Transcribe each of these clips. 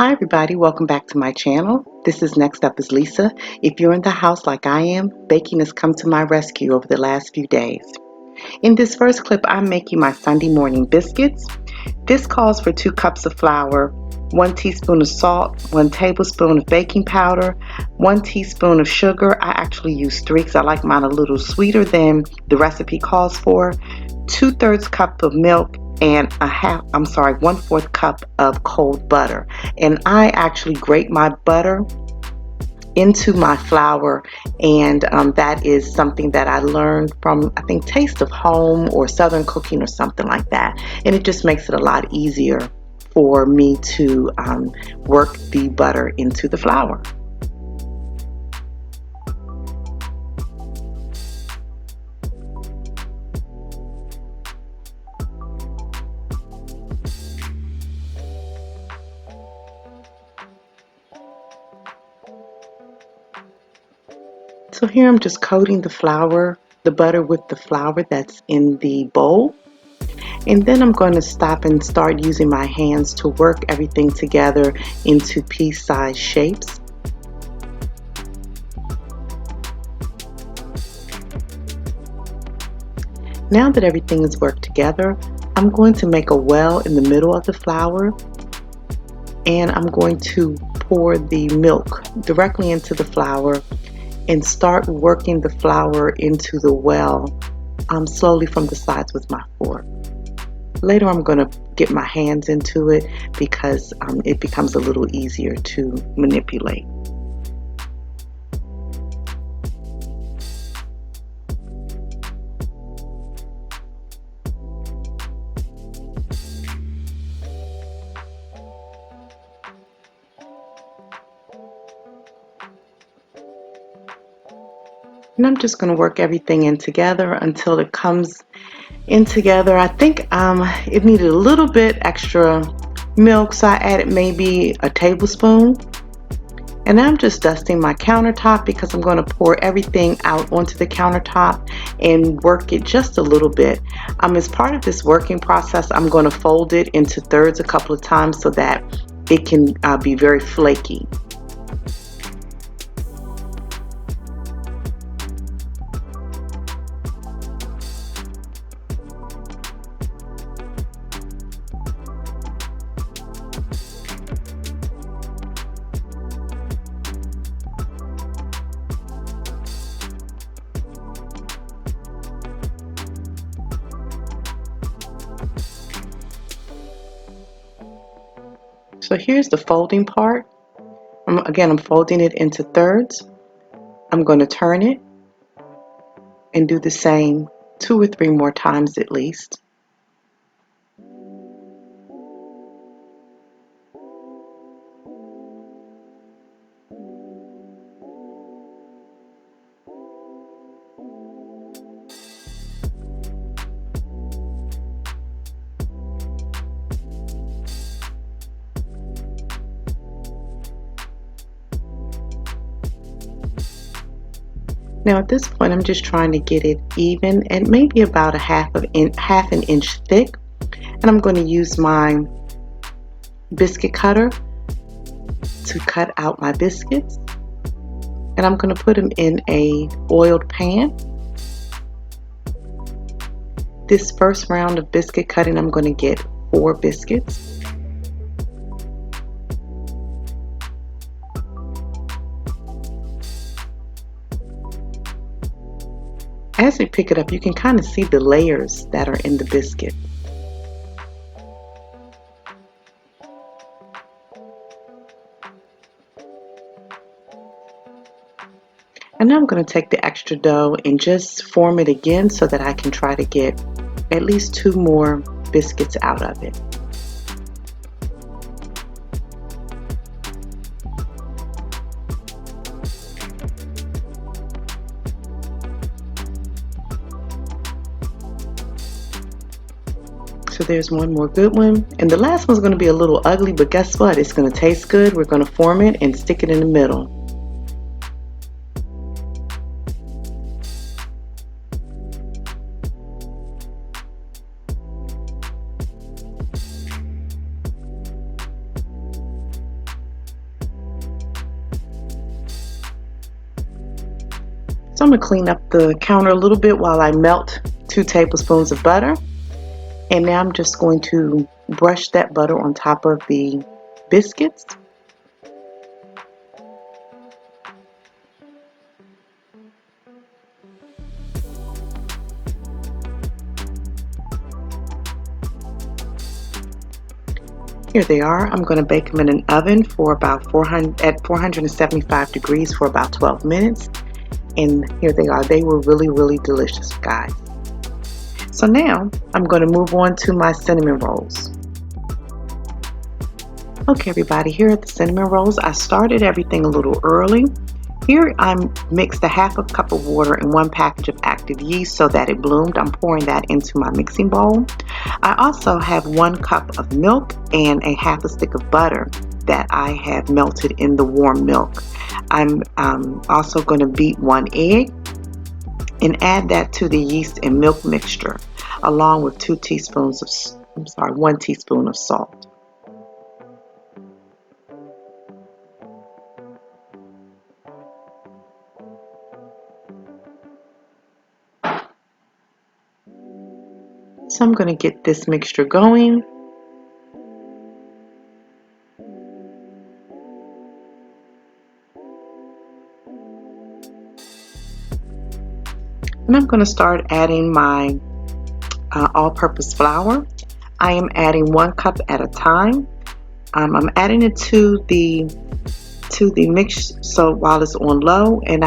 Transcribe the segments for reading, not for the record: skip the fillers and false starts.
Hi everybody, welcome back to my channel. This is Next Up is Lisa. If you're in the house like I am, baking has come to my rescue over the last few days. In this first clip, I'm making my Sunday morning biscuits. This calls for 2 cups of flour, 1 teaspoon of salt, 1 tablespoon of baking powder, 1 teaspoon of sugar. I actually use 3 because I like mine a little sweeter than the recipe calls for, 2/3 cup of milk, and 1/4 cup of cold butter. And I actually grate my butter into my flour, and that is something that I learned from, I think, Taste of Home or Southern Cooking or something like that, and it just makes it a lot easier for me to work the butter into the flour. So here I'm just coating the butter with the flour that's in the bowl. And then I'm going to stop and start using my hands to work everything together into pea-sized shapes. Now that everything is worked together, I'm going to make a well in the middle of the flour, and I'm going to pour the milk directly into the flour and start working the flour into the well slowly from the sides with my fork. Later I'm going to get my hands into it because it becomes a little easier to manipulate. And I'm just going to work everything in together until it comes in together. I think it needed a little bit extra milk, so I added maybe a tablespoon. And I'm just dusting my countertop because I'm going to pour everything out onto the countertop and work it just a little bit. As part of this working process, I'm going to fold it into thirds a couple of times so that it can be very flaky. So here's the folding part. I'm folding it into thirds. I'm going to turn it and do the same 2 or 3 more times at least. Now at this point, I'm just trying to get it even and maybe about half an inch thick. And I'm going to use my biscuit cutter to cut out my biscuits. And I'm going to put them in a oiled pan. This first round of biscuit cutting, I'm going to get 4 biscuits. As you pick it up, you can kind of see the layers that are in the biscuit. And now I'm going to take the extra dough and just form it again so that I can try to get at least 2 more biscuits out of it. So there's one more good one. And the last one's going to be a little ugly, but guess what? It's going to taste good. We're going to form it and stick it in the middle. So I'm going to clean up the counter a little bit while I melt 2 tablespoons of butter. And now I'm just going to brush that butter on top of the biscuits. Here they are. I'm going to bake them in an oven for about 475 degrees for about 12 minutes. And here they are. They were really, really delicious, guys. So now I'm going to move on to my cinnamon rolls. Okay, everybody, here are the cinnamon rolls. I started everything a little early. Here I mixed a half a cup of water and 1 package of active yeast so that it bloomed. I'm pouring that into my mixing bowl. I also have 1 cup of milk and a half a stick of butter that I have melted in the warm milk. I'm also going to beat 1 egg and add that to the yeast and milk mixture along with 1 teaspoon of salt. So I'm going to get this mixture going. And I'm going to start adding my all-purpose flour. I am adding 1 cup at a time. I'm adding it to the mix so while it's on low, and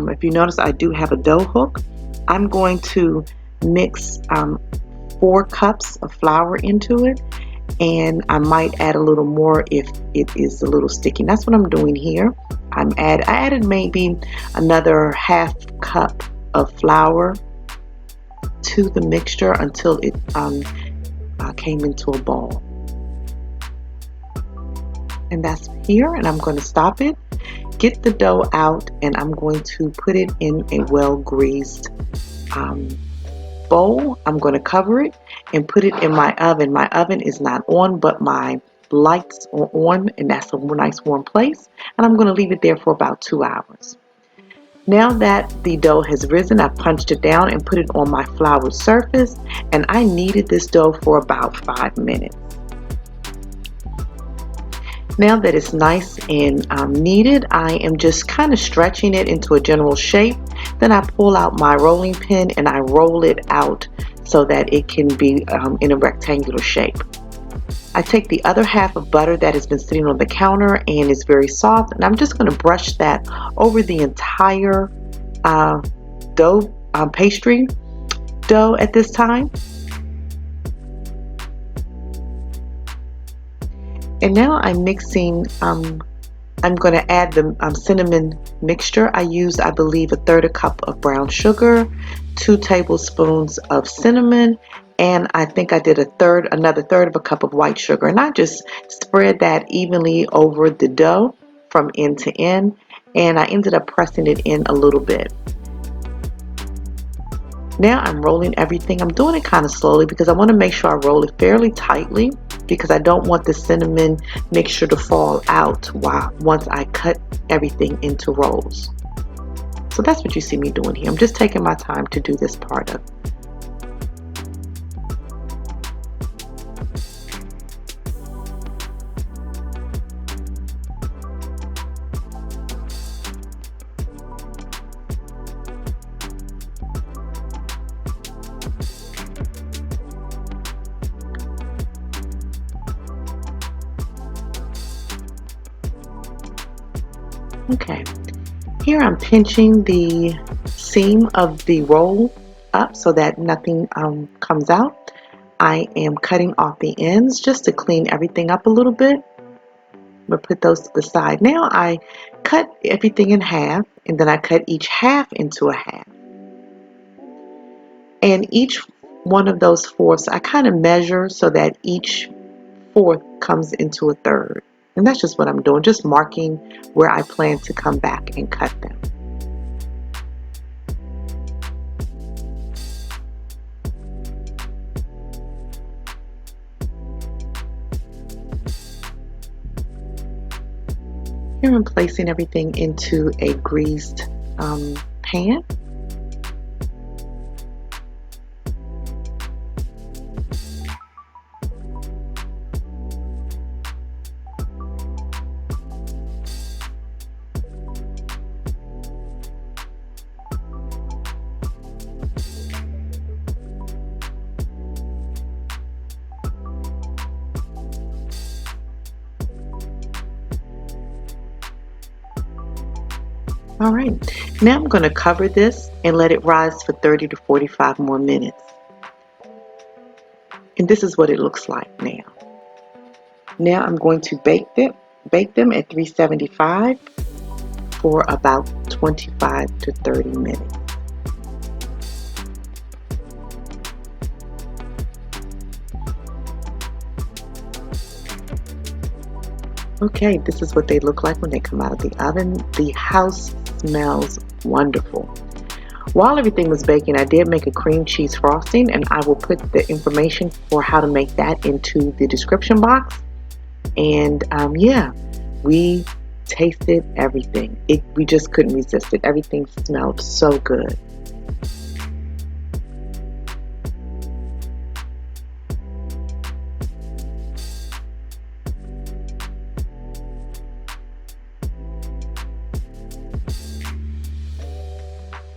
if you notice, I do have a dough hook. I'm going to mix 4 cups of flour into it, and I might add a little more if it is a little sticky. That's what I'm doing here. I added maybe another half cup of flour to the mixture until it came into a ball. And that's here, and I'm going to stop it, get the dough out, and I'm going to put it in a well-greased bowl. I'm going to cover it and put it in my oven. My oven is not on, but my lights are on, and that's a nice warm place, and I'm going to leave it there for about 2 hours. Now that the dough has risen, I punched it down and put it on my floured surface, and I kneaded this dough for about 5 minutes. Now that it's nice and kneaded, I am just kind of stretching it into a general shape. Then I pull out my rolling pin and I roll it out so that it can be in a rectangular shape. I take the other half of butter that has been sitting on the counter and is very soft, and I'm just going to brush that over the entire pastry dough at this time. And now I'm mixing, I'm going to add the cinnamon mixture. I used, I believe, 1/3 cup of brown sugar, 2 tablespoons of cinnamon, and I think I did another third of a cup of white sugar. And I just spread that evenly over the dough from end to end, and I ended up pressing it in a little bit. Now I'm rolling everything. I'm doing it kind of slowly because I want to make sure I roll it fairly tightly, because I don't want the cinnamon mixture to fall out once I cut everything into rolls. So that's what you see me doing here. I'm just taking my time to do this part of it. Okay, here I'm pinching the seam of the roll up so that nothing comes out. I am cutting off the ends just to clean everything up a little bit. We'll put those to the side. Now I cut everything in half, and then I cut each half into a half. And each one of those fourths, I kind of measure so that each fourth comes into a third. And that's just what I'm doing, just marking where I plan to come back and cut them. Here I'm placing everything into a greased pan. All right, now I'm going to cover this and let it rise for 30 to 45 more minutes. And this is what it looks like now. Now I'm going to bake them at 375 for about 25 to 30 minutes. Okay, this is what they look like when they come out of the oven. The house smells wonderful. While everything was baking, I did make a cream cheese frosting, and I will put the information for how to make that into the description box. And yeah, we tasted everything. We just couldn't resist it. Everything smelled so good.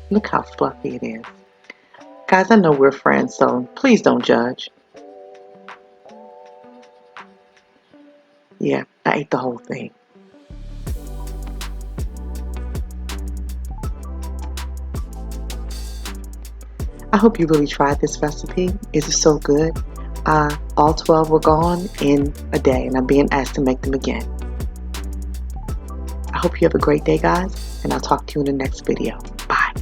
Look how fluffy it is. Guys, I know we're friends, so please don't judge. Yeah, I ate the whole thing. I hope you really tried this recipe. It is so good. All 12 were gone in a day, and I'm being asked to make them again. I hope you have a great day, guys, and I'll talk to you in the next video. Bye.